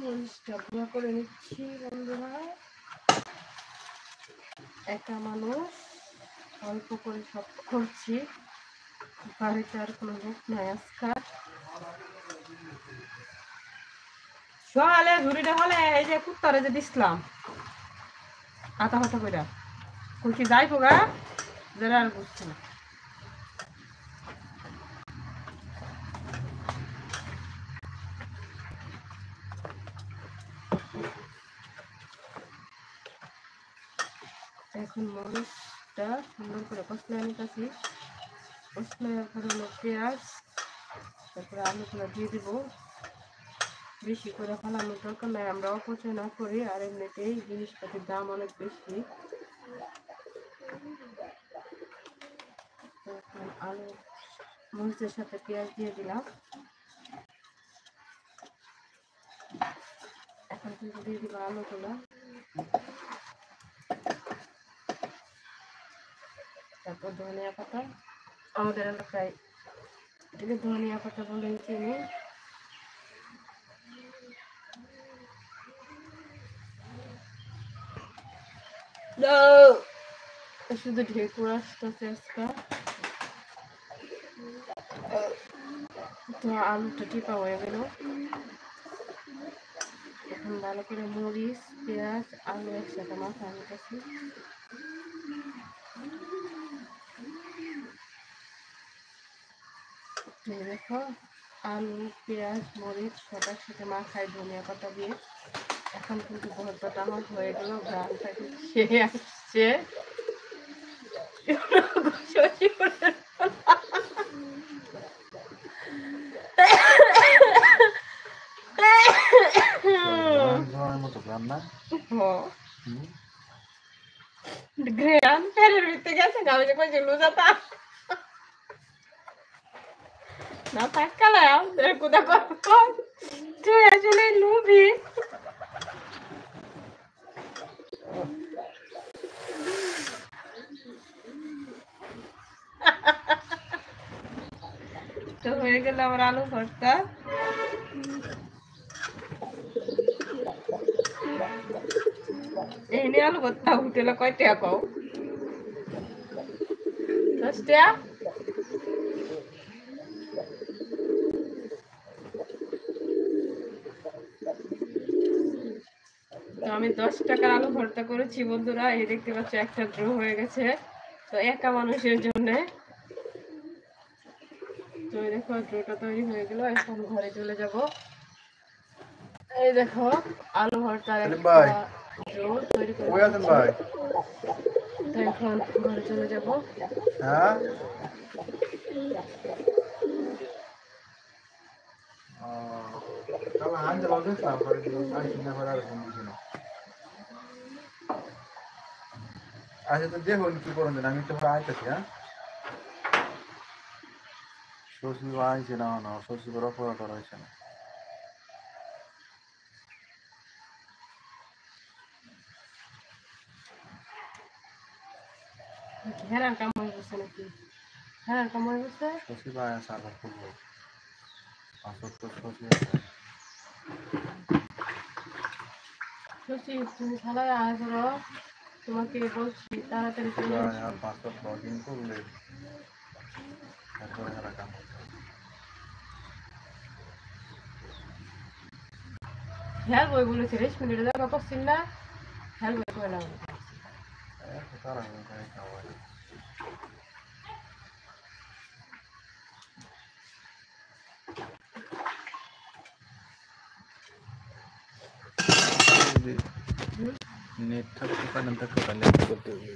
মরিচটা গুঁড়া করে নিচ্ছি বন্ধুরা। একা মানুষ, অল্প করে সব করছি, বাড়িতে আর কোনো লোক নাই আজকাল। সকালে ঝুড়িটা হলে এই যে কুত্তারে যে দিছিলাম হাতা হাতা করে কই কি যাই পোগা যারা আর বুঝছি না। এখন মরিচটা সুন্দর করে কষলায় নিতেছি। কষলায় হলো পেঁয়াজ, তারপরে আলুগুলো দিয়ে দিব। বেশি করে ফালানোর দরকার নাই, আমরা অপচয় না করি, আর এমনিতেই জিনিসপাতির দাম অনেক বেশি। আলু মরিচের সাথে পেঁয়াজ দিয়ে দিলাম। এখন কিন্তু দিয়ে দিব আলুগুলো, তারপর ধনিয়া পাতা। আমাদের এলাকায় এটাকে ধনিয়া পাতা বলে চিনি। শুধু ঢেকুর আসতেছে আজকে। তো আলুটা টিপা হয়ে গেল। এখন ভালো করে মরিচ পেঁয়াজ আলু একসাথে মাখায় নিতেছি। দেখো আলু পেঁয়াজ মরিচ সব একসাথে মাখায় ধনিয়া পাতা দিয়ে। এখন কিন্তু ভর্তাটা আমার হয়ে গেল, ঘ্রাণটা খেয়ে আসছে। ঘ্রাণ ফেরের ভিতরে গেছে আমি যে কইছি লুজাতা না থাকালে আমাদের কোথা করব তুই আসলে লুবি। তো হয়ে গেল আমার আলু ভর্তা। এই নিয়ে আলু ভর্তা হোটেলে কয় টাকা পাও? 10 টাকা। তো আমি 10 টাকার আলু ভর্তা করেছি বন্ধুরা। এই দেখতে পাচ্ছ একটা ড্র হয়ে গেছে, তো একা মানুষের জন্য। তো দেখো ড্রটা তৈরি হয়ে গেল, এখন ঘরে চলে যাব। এই দেখো আলু ভর্তার একটা ড্র তৈরি করে তো এখন ঘরে চলে যাব। হ্যাঁ আচ্ছা, তো দেখুন কি করুন, আমি তো আইতেছি। হ্যাঁ শ্বশুর আইছে না, না শ্বশুর অপরাধ করা হয়েছে না। হেরার কাম হয়ে গেছে নাকি? হেরার কাম হয়ে গেছে। শ্বশুর ভাই আছে আর খুলবো শশী, তুমি খেলায় আয় করো, তোমাকে বলছি তাড়াতাড়ি চলে আসো। পাসপোর্ট লগ ইন করলে তারপরে হেরা কাম হেল বই বলেছে রেশমি মিনিটে দেখা করছেন না, হেল বই করে নাও তারা नेट থাকতে পারেন তো টোটালি করতে হবে।